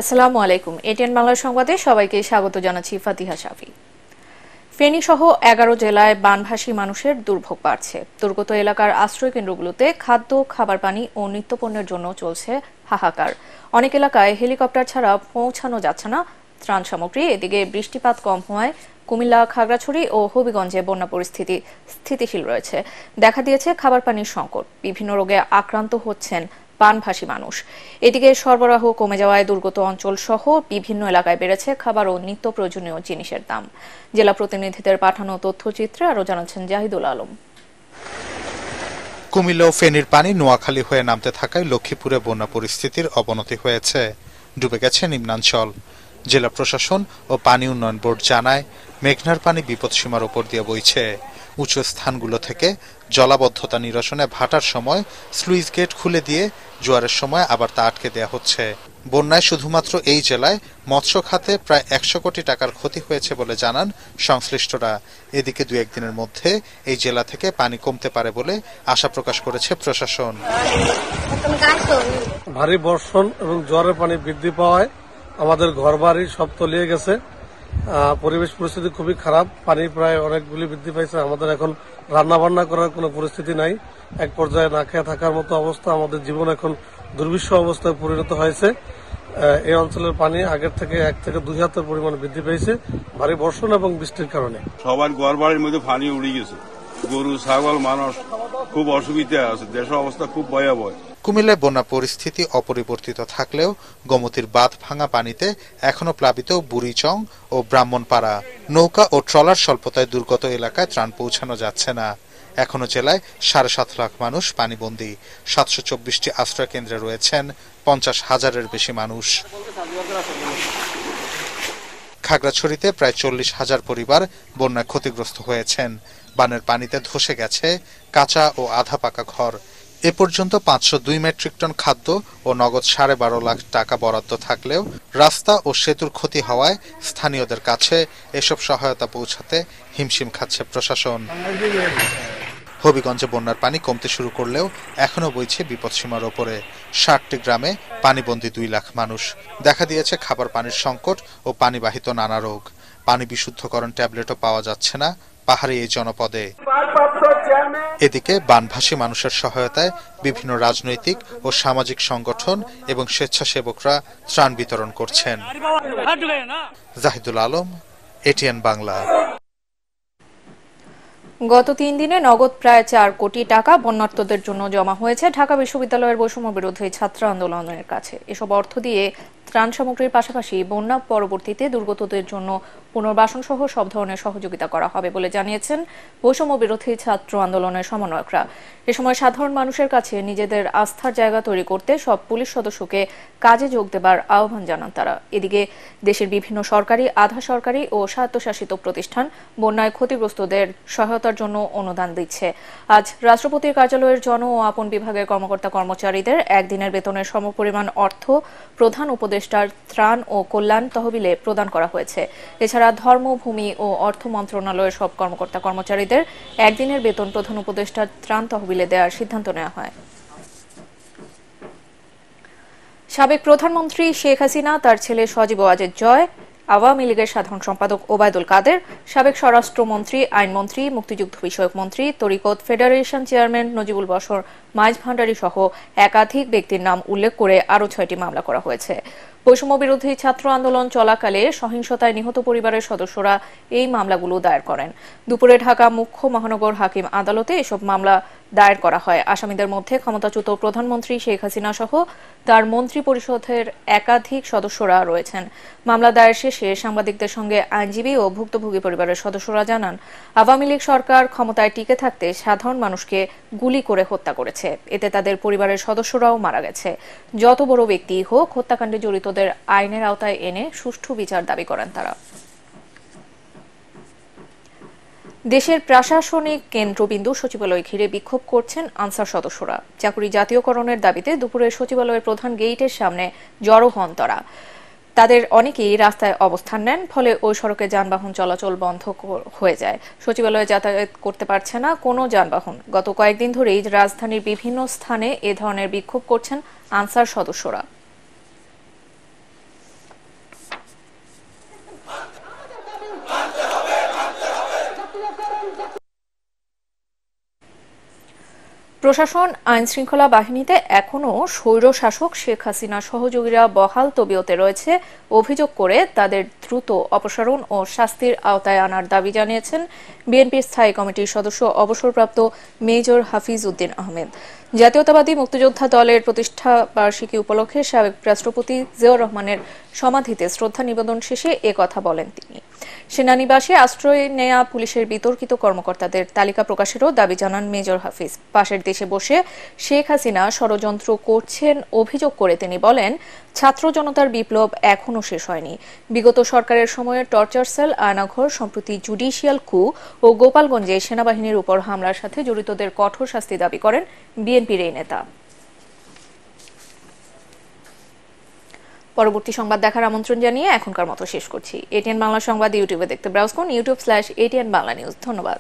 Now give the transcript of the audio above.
আসসালামু আলাইকুম। এটিএন বাংলা সংবাদে সবাইকে স্বাগত জানাচ্ছি ফাতিহা শাফি। ফেনী সহ 11 জেলায় বানভাসী মানুষের দুর্ভোগ বাড়ছে। দুর্গত এলাকার আশ্রয় কেন্দ্রগুলোতে খাদ্য, খাবার পানি ও নিত্যপণ্যের জন্য চলছে হাহাকার। অনেক এলাকায় হেলিকপ্টার ছাড়া পৌঁছানো যাচ্ছে না ত্রাণ সামগ্রী। এদিকে বৃষ্টিপাত কম হওয়ায় কুমিল্লা, খাগড়াছড়ি ও হবিগঞ্জে বন্যা পরিস্থিতি স্থিতিশীল রয়েছে। দেখা দিয়েছে খাবার পানির সংকট। বিভিন্ন রোগে আক্রান্ত হচ্ছেন বানভাসী মানুষ। এদিকে সরবরাহ কমে যাওয়ায় দুর্গত অঞ্চল সহ বিভিন্ন এলাকায় বেড়েছে খাবার ও নিত্য প্রয়োজনীয় জিনিসের দাম। জেলা প্রতিনিধিদের পাঠানো তথ্যচিত্রে আরো জানাচ্ছেন জাহিদুল আলম। কুমিল্লা ও ফেনীর পানি নোয়াখালী হয়ে নামতে থাকায় লক্ষ্মীপুরে বন্যা পরিস্থিতির অবনতি হয়েছে। ডুবে গেছে নিম্নাঞ্চল। জেলা প্রশাসন ও পানি উন্নয়ন বোর্ড জানায়, মেঘনার পানি বিপদসীমার উপর দিয়ে বইছে। উঁচু স্থানগুলো থেকে জলাবদ্ধতা নিরসনে ভাটার সময় স্লুইস গেট খুলে দিয়ে জোয়ারের সময় আবার তা আটকে দেয়া হচ্ছে। বন্যায় শুধুমাত্র এই জেলায় মৎস্য খাতে প্রায় 100 কোটি টাকার ক্ষতি হয়েছে বলে জানান সংশ্লিষ্টরা। এদিকে 2-1 দিনের মধ্যে এই জেলা থেকে পানি কমতে পারে বলে আশা প্রকাশ করেছে প্রশাসন। ভারী বর্ষণ এবং জোয়ারের পানি বৃদ্ধি পাওয়ায় আমাদের ঘরবাড়ি সব তলিয়ে গেছে। পরিবেশ পরিস্থিতি খুবই খারাপ। পানি প্রায় অনেকগুলি বৃদ্ধি পাইছে। আমাদের এখন রান্না বান্না করার কোনো পরিস্থিতি নাই। এক পর্যায়ে না খেয়ে থাকার মতো অবস্থা। আমাদের জীবন এখন দুর্বিষহ অবস্থায় পরিণত হয়েছে। এই অঞ্চলের পানি আগের থেকে 1 থেকে 2 হাতের পরিমাণ বৃদ্ধি পেয়েছে ভারী বর্ষণ এবং বৃষ্টির কারণে। সবার ঘরবাড়ির মধ্যে পানি উড়ে গেছে। গরু, ছাগল, মানুষ খুব অসুবিধা আছে। দেশের অবস্থা খুব ভয়াবহ। কুমিল্লায় বন্যা পরিস্থিতি অপরিবর্তিত থাকলেও গোমতীর বাঁধ ভাঙা পানিতে এখনো প্লাবিত বুড়িচং ও ব্রাহ্মণপাড়া। নৌকা ও ট্রলার স্বল্পতায় দুর্গত এলাকায় ত্রাণ পৌঁছানো যাচ্ছে না। এখনো জেলায় 7.5 লাখ মানুষ পানিবন্দী। 724টি আশ্রয় কেন্দ্রে রয়েছেন 50,000-এর বেশি মানুষ। খাগড়াছড়িতে প্রায় 40,000 পরিবার বন্যায় ক্ষতিগ্রস্ত হয়েছেন। বানের পানিতে ধসে গেছে কাঁচা ও আধা পাকা ঘর। এ পর্যন্ত 502 মেট্রিক টন খাদ্য ও নগদ 12.5 লাখ টাকা বরাদ্দ থাকলেও রাস্তা ও সেতুর ক্ষতি হওয়ায় স্থানীয়দের কাছে এসব সহায়তা পৌঁছাতে হিমশিম খাচ্ছে প্রশাসন। হবিগঞ্জে বন্যার পানি কমতে শুরু করলেও এখনো বইছে বিপদসীমার ওপরে। 60টি গ্রামে পানিবন্দী 2 লাখ মানুষ। দেখা দিয়েছে খাবার পানির সংকট ও পানিবাহিত নানা রোগ। পানি বিশুদ্ধকরণ ট্যাবলেটও পাওয়া যাচ্ছে না পাহাড়ি এই জনপদে। এদিকে বানভাসী মানুষের সহায়তায় বিভিন্ন রাজনৈতিক ও সামাজিক সংগঠন এবং স্বেচ্ছাসেবকরা ত্রাণ বিতরণ করছেন। জাহিদুল আলম, এটিএন বাংলা। গত 3 দিনে নগদ প্রায় 4 কোটি টাকা বন্যার্তদের জন্য জমা হয়েছে ঢাকা বিশ্ববিদ্যালয়ের বৈষম্য বিরোধী ছাত্র আন্দোলনের কাছে। এসব অর্থ দিয়ে ত্রাণ সামগ্রীর পাশাপাশি বন্যা পরবর্তীতে দুর্গতদের জন্য পুনর্বাসন সহ সব ধরনের সহযোগিতা করা হবে বলে জানিয়েছেন বৈষম্য বিরোধী ছাত্র আন্দোলনের সমন্বয়করা। এ সময় সাধারণ মানুষের কাছে নিজেদের আস্থার জায়গা তৈরি করতে সব পুলিশ সদস্যকে কাজে যোগ দেবার আহ্বান জানান তারা। এদিকে দেশের বিভিন্ন সরকারি, আধা সরকারি ও স্বায়ত্তশাসিত প্রতিষ্ঠান বন্যায় ক্ষতিগ্রস্তদের সহায়তার জন্য অনুদান দিচ্ছে। আজ রাষ্ট্রপতির কার্যালয়ের জন ও আপন বিভাগের কর্মকর্তা কর্মচারীদের একদিনের বেতনের সমপরিমাণ অর্থ প্রধান উপদেষ্টার ত্রাণ ও কল্যাণ তহবিলে প্রদান করা হয়েছে। এছাড়া ধর্ম, ভূমি ও অর্থ মন্ত্রণালয়ের সব কর্মকর্তা কর্মচারীদের একদিনের বেতন প্রধান উপদেষ্টার ত্রাণ তহবিলে দেওয়ার সিদ্ধান্ত নেওয়া হয়। সাবেক প্রধানমন্ত্রী শেখ হাসিনা, তার ছেলে সজীব ওয়াজেদ জয়, আওয়ামী লীগের সাধারণ সম্পাদক ওবায়দুল কাদের, সাবেক স্বরাষ্ট্রমন্ত্রী, আইনমন্ত্রী, মুক্তিযুদ্ধ বিষয়ক মন্ত্রী, তরিকত ফেডারেশন চেয়ারম্যান নজিবুল বশর মাইজ ভান্ডারী সহ একাধিক ব্যক্তির নাম উল্লেখ করে আরও 6টি মামলা করা হয়েছে। বৈষম্য বিরোধী ছাত্র আন্দোলন চলাকালে সহিংসতায় নিহত পরিবারের সদস্যরা এই মামলাগুলো দায়ের করেন। দুপুরে ঢাকা মুখ্য মহানগর হাকিম আদালতে এসব মামলা দায়ের করা হয়। আসামিদের মধ্যে ক্ষমতাচ্যুত প্রধানমন্ত্রী শেখ হাসিনা সহ তার মন্ত্রী পরিষদের একাধিক সদস্যরা রয়েছেন। মামলা দায়ের শেষে সাংবাদিকদের সঙ্গে আইনজীবী ও ভুক্তভোগী পরিবারের সদস্যরা জানান, আওয়ামী লীগ সরকার ক্ষমতায় টিকে থাকতে সাধারণ মানুষকে গুলি করে হত্যা করেছে। এতে তাদের পরিবারের সদস্যরাও মারা গেছে। যত বড় ব্যক্তি হোক, হত্যাকাণ্ডে জড়িতদের আইনের আওতায় এনে সুষ্ঠু বিচার দাবি করেন তারা। দেশের প্রশাসনিক কেন্দ্রবিন্দু সচিবালয় ঘিরে বিক্ষোভ করছেন আনসার সদস্যরা। চাকুরি জাতীয়করণের দাবিতে দুপুরে সচিবালয়ের প্রধান গেইটের সামনে জড়ো হন তারা। তাদের অনেকেই রাস্তায় অবস্থান নেন, ফলে ওই সড়কে যানবাহন চলাচল বন্ধ হয়ে যায়। সচিবালয়ে যাতায়াত করতে পারছে না কোনো যানবাহন। গত কয়েকদিন ধরেই রাজধানীর বিভিন্ন স্থানে এ ধরনের বিক্ষোভ করছেন আনসার সদস্যরা। প্রশাসন আইন শৃঙ্খলা বাহিনীতে এখনও স্বৈরশাসক শেখ হাসিনা সহযোগীরা বহাল তবিয়তে রয়েছে অভিযোগ করে তাদের দ্রুত অপসারণ ও শাস্তির আওতায় আনার দাবি জানিয়েছেন বিএনপির স্থায়ী কমিটির সদস্য অবসরপ্রাপ্ত মেজর হাফিজ উদ্দিন আহমেদ। জাতীয়তাবাদী মুক্তিযোদ্ধা দলের প্রতিষ্ঠা বার্ষিকী উপলক্ষে সাবেক রাষ্ট্রপতি জিয়াউর রহমানের সমাধিতে শ্রদ্ধা নিবেদন শেষে একথা বলেন তিনি। সেনানিবাসে আশ্রয় নেয়া পুলিশের বিতর্কিত কর্মকর্তাদের তালিকা প্রকাশেরও দাবি জানান মেজর হাফিজ। পাশের দেশে বসে শেখ হাসিনা ষড়যন্ত্র করছেন অভিযোগ করে তিনি বলেন, ছাত্র জনতার বিপ্লব এখনও শেষ হয়নি। বিগত সরকারের সময়ে টর্চার সেল, আয়নাঘর, সম্প্রতি জুডিশিয়াল কু ও গোপালগঞ্জে সেনাবাহিনীর উপর হামলার সাথে জড়িতদের কঠোর শাস্তি দাবি করেন বিএনপির এই নেতা। পরবর্তী সংবাদ দেখার আমন্ত্রণ জানিয়ে এখনকার মতো শেষ করছি। এটিএন বাংলা সংবাদ ইউটিউবে দেখতে ব্রাউজ করুন youtube/ATN বাংলা নিউজ। ধন্যবাদ।